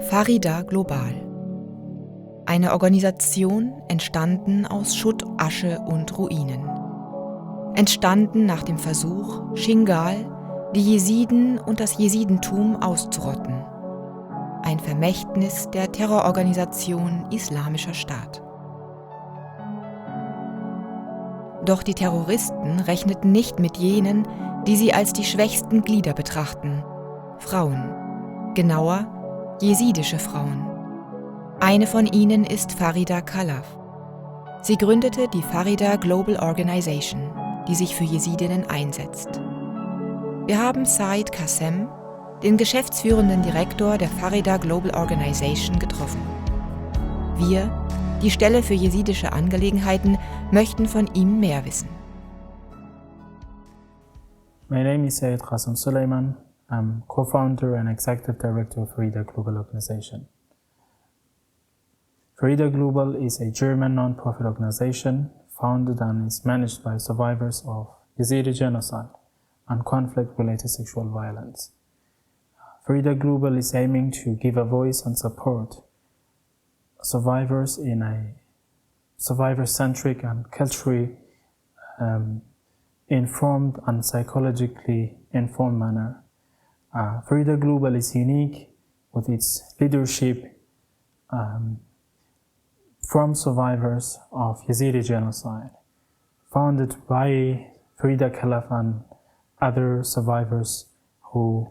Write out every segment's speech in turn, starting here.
Farida Global. Eine Organisation, entstanden aus Schutt, Asche und Ruinen. Entstanden nach dem Versuch, Schingal, die Jesiden und das Jesidentum auszurotten. Ein Vermächtnis der Terrororganisation Islamischer Staat. Doch die Terroristen rechneten nicht mit jenen, die sie als die schwächsten Glieder betrachten, Frauen. Genauer, jesidische Frauen. Eine von ihnen ist Farida Khalaf. Sie gründete die Farida Global Organisation, die sich für Jesidinnen einsetzt. Wir haben Said Kassem, den geschäftsführenden Direktor der Farida Global Organisation, getroffen. Wir, die Stelle für jesidische Angelegenheiten, möchten von ihm mehr wissen. My name is Said Kassem Suleiman. I'm co-founder and executive director of Farida Global Organisation. Farida Global is a German non-profit organization founded and is managed by survivors of Yazidi genocide and conflict-related sexual violence. Farida Global is aiming to give a voice and support survivors in a survivor-centric and culturally informed and psychologically informed manner. Farida Global is unique with its leadership from survivors of Yazidi genocide, founded by Farida Khalaf and other survivors who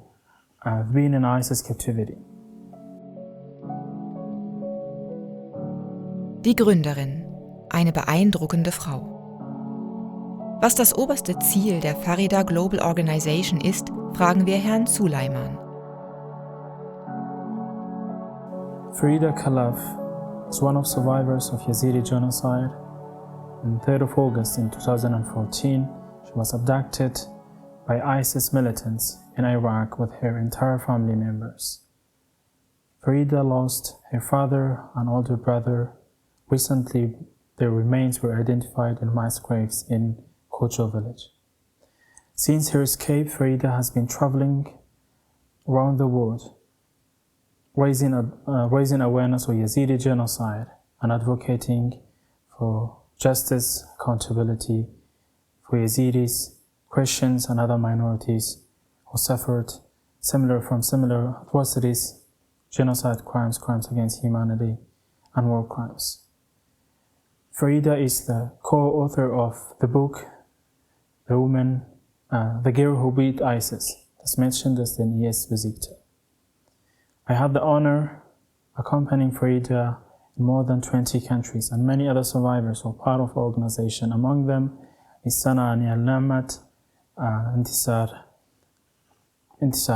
have been in ISIS captivity. Die Gründerin, eine beeindruckende Frau. Was das oberste Ziel der Farida Global Organisation ist, fragen wir Herrn Suleiman. Farida Khalaf is one of survivors of Yazidi genocide. On 3rd of August in 2014, she was abducted by ISIS militants in Iraq with her entire family members. Farida lost her father and older brother. Recently, their remains were identified in mass graves in Kocho village. Since her escape, Farida has been traveling around the world, raising awareness of Yazidi genocide and advocating for justice, accountability for Yazidis, Christians and other minorities who suffered similar atrocities, genocide crimes, crimes against humanity, and war crimes. Farida is the co-author of the book, The Girl Who Beat ISIS, das Mädchen, das den IS besiegte. I had the honor accompanying Farida in more than 20 countries, and many other survivors were part of the organization. Among them is Sana Al-Namat, Intisar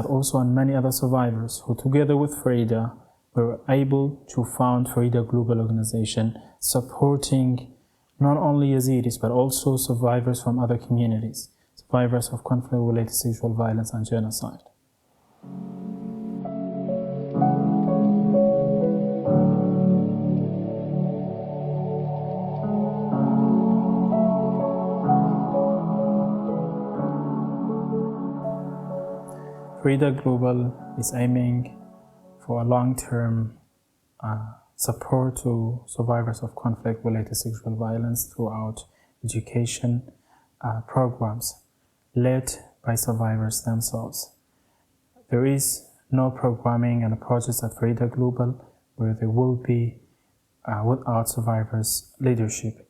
also, and many other survivors who, together with Farida, were able to found Farida Global Organization, supporting not only Yazidis but also survivors from other communities, survivors of conflict-related sexual violence and genocide. Farida Global is aiming for a long-term support to survivors of conflict-related sexual violence throughout education programs led by survivors themselves. There is no programming and projects at Farida Global where there will be without survivors' leadership.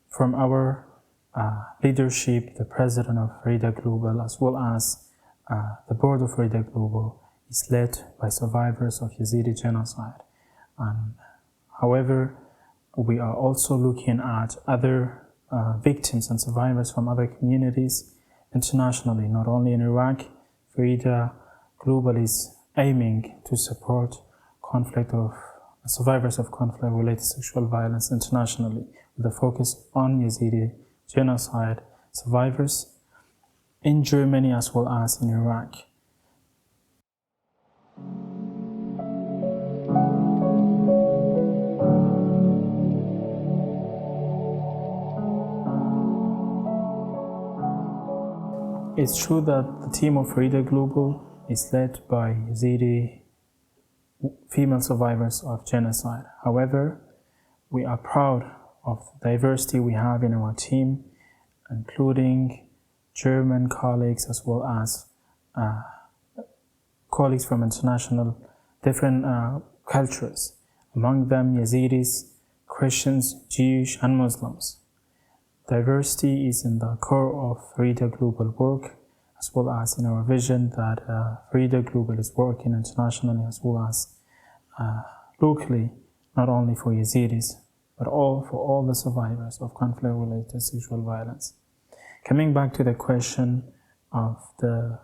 From our leadership, the president of Farida Global, as well as the board of Farida Global, is led by survivors of Yazidi genocide. However, we are also looking at other victims and survivors from other communities internationally, not only in Iraq. Farida Global is aiming to support survivors of conflict-related sexual violence internationally, with a focus on Yazidi genocide survivors in Germany as well as in Iraq. It's true that the team of Farida Global is led by Yazidi female survivors of genocide. However, we are proud of the diversity we have in our team, including German colleagues as well as colleagues from international different cultures, among them Yazidis, Christians, Jewish, and Muslims. Diversity is in the core of Farida Global work, as well as in our vision that Farida Global is working internationally as well as locally, not only for Yazidis, but for all the survivors of conflict-related sexual violence. Coming back to the question of the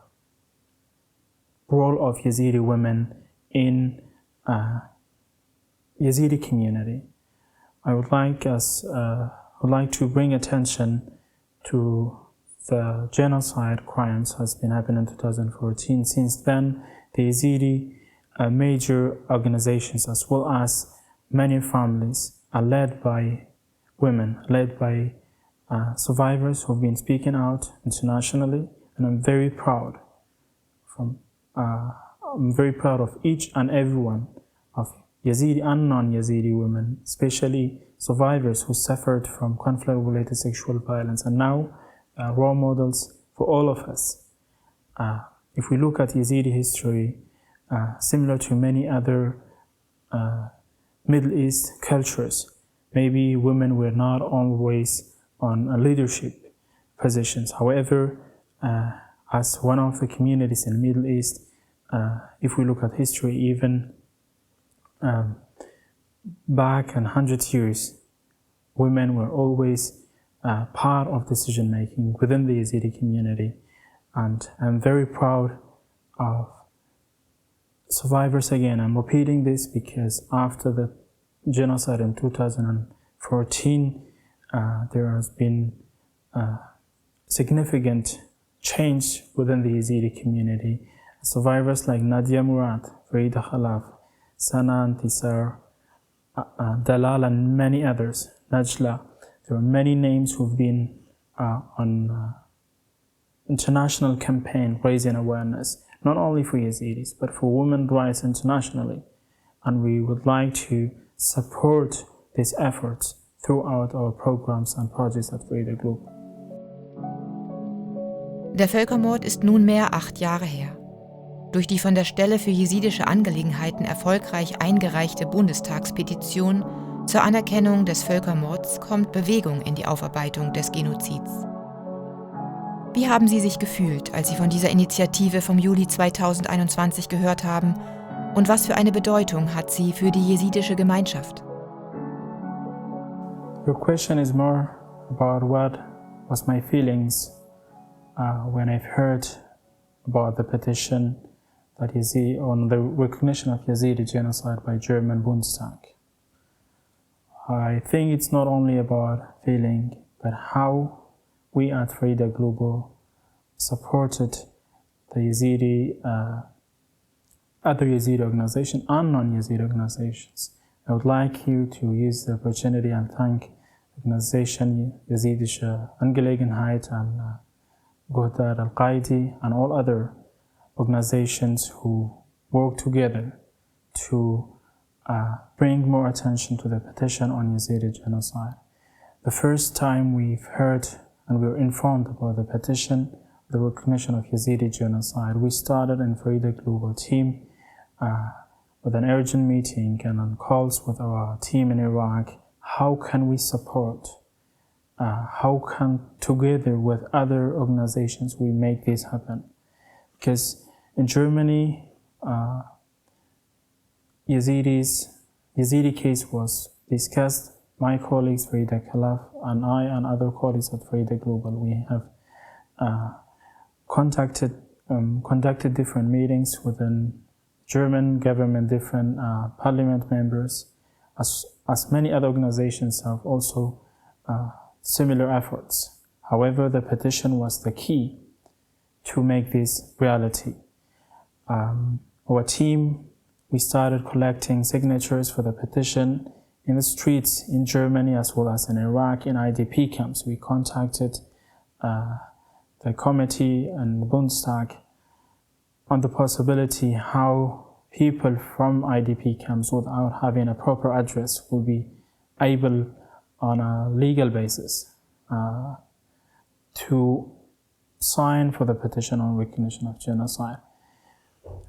role of Yazidi women in Yazidi community, I would like to bring attention to the genocide crimes has been happening in 2014. Since then, the Yazidi major organizations as well as many families are led by women, led by survivors who've been speaking out internationally, and I'm very proud of each and every one of Yazidi and non-Yazidi women, especially survivors who suffered from conflict-related sexual violence, and now role models for all of us. If we look at Yazidi history, similar to many other Middle East cultures, maybe women were not always on leadership positions. However, as one of the communities in the Middle East, if we look at history, even back 100 years, women were always part of decision-making within the Yazidi community. And I'm very proud of survivors. Again, I'm repeating this because after the genocide in 2014, there has been significant change within the Yazidi community. Survivors like Nadia Murad, Farida Khalaf, Sana Antisar, Dalal, and many others, Najla. There are many names who've been on international campaign raising awareness, not only for Yazidis, but for women's rights internationally. And we would like to support these efforts throughout our programs and projects at Farida Global. Der Völkermord ist nunmehr 8 Jahre her. Durch die von der Stelle für jesidische Angelegenheiten erfolgreich eingereichte Bundestagspetition zur Anerkennung des Völkermords kommt Bewegung in die Aufarbeitung des Genozids. Wie haben Sie sich gefühlt, als Sie von dieser Initiative vom Juli 2021 gehört haben? Und was für eine Bedeutung hat sie für die jesidische Gemeinschaft? Your question is more about what was my feelings when I've heard about the petition that on the recognition of Yazidi genocide by German Bundestag. I think it's not only about feeling, but how we at Farida Global supported the Yazidi, other Yazidi organizations and non-Yazidi organizations. I would like you to use the opportunity and thank Organisation Jesitische Angelegenheit and Glieder al-Qaidi and all other organizations who work together to bring more attention to the petition on Yazidi genocide. The first time we've heard and we were informed about the petition, the recognition of Yazidi genocide, we started in Farida Global team with an urgent meeting and on calls with our team in Iraq. How can we support? How can together with other organizations we make this happen? Because in Germany, Yazidi case was discussed. My colleagues, Farida Khalaf, and I and other colleagues at Farida Global, we have conducted different meetings within German government, different parliament members, as many other organizations have also similar efforts. However, the petition was the key to make this reality. Our team, we started collecting signatures for the petition in the streets in Germany as well as in Iraq in IDP camps. We contacted the committee and the Bundestag on the possibility how people from IDP camps without having a proper address will be able on a legal basis to sign for the petition on recognition of genocide.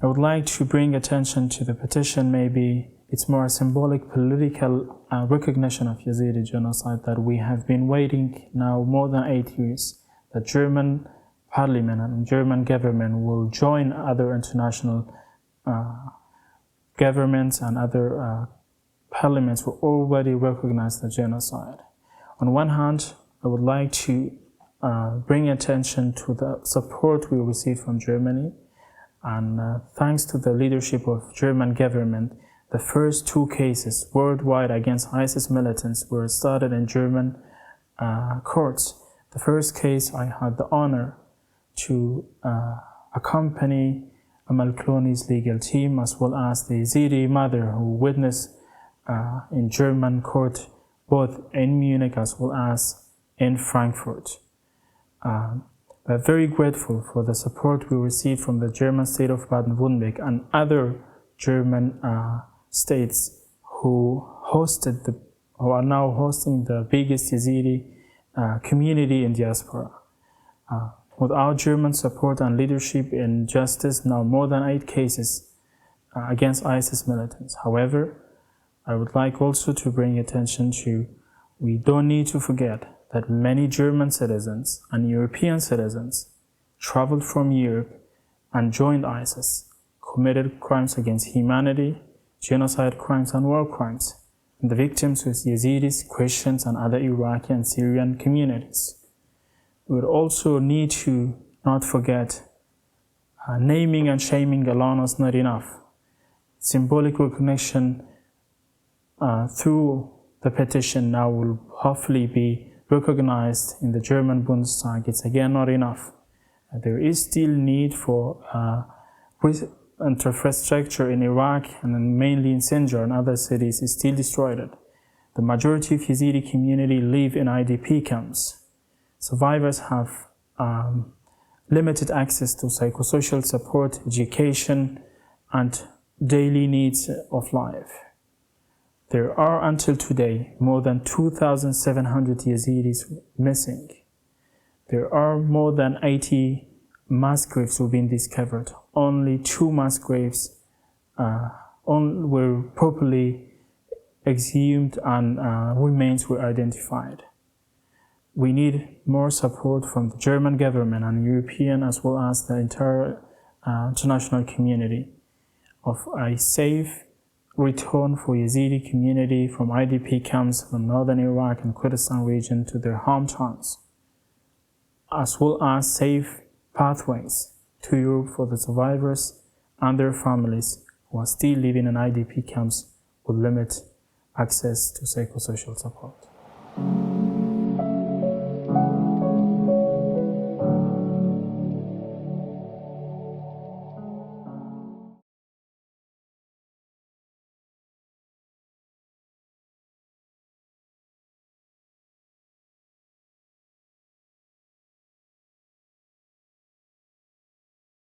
I would like to bring attention to the petition. Maybe it's more a symbolic political recognition of Yazidi genocide that we have been waiting now more than 8 years. The German parliament and German government will join other international governments and other parliaments who already recognize the genocide. On one hand, I would like to bring attention to the support we received from Germany, and thanks to the leadership of German government, the first 2 cases worldwide against ISIS militants were started in German courts. The first case, I had the honor to accompany Amal Clooney's legal team, as well as the Yazidi mother who witnessed in German court, both in Munich as well as in Frankfurt. We're very grateful for the support we received from the German state of Baden-Württemberg and other German states who are now hosting the biggest Yazidi community in diaspora. Without German support and leadership in justice, now more than 8 cases against ISIS militants. However, I would like also to bring attention to, we don't need to forget that many German citizens and European citizens traveled from Europe and joined ISIS, committed crimes against humanity, genocide crimes and war crimes, and the victims were Yazidis, Christians and other Iraqi and Syrian communities. We would also need to not forget naming and shaming alone is not enough. Symbolic recognition through the petition now will hopefully be recognized in the German Bundestag. It's again not enough. There is still need for infrastructure in Iraq and mainly in Sinjar and other cities is still destroyed. The majority of Yazidi community live in IDP camps. Survivors have limited access to psychosocial support, education, and daily needs of life. There are, until today, more than 2,700 Yazidis missing. There are more than 80 mass graves who have been discovered. Only 2 mass graves were properly exhumed and remains were identified. We need more support from the German government and European as well as the entire international community of a safe return for Yazidi community from IDP camps from northern Iraq and Kurdistan region to their hometowns, as well as safe pathways to Europe for the survivors and their families who are still living in IDP camps with limited access to psychosocial support.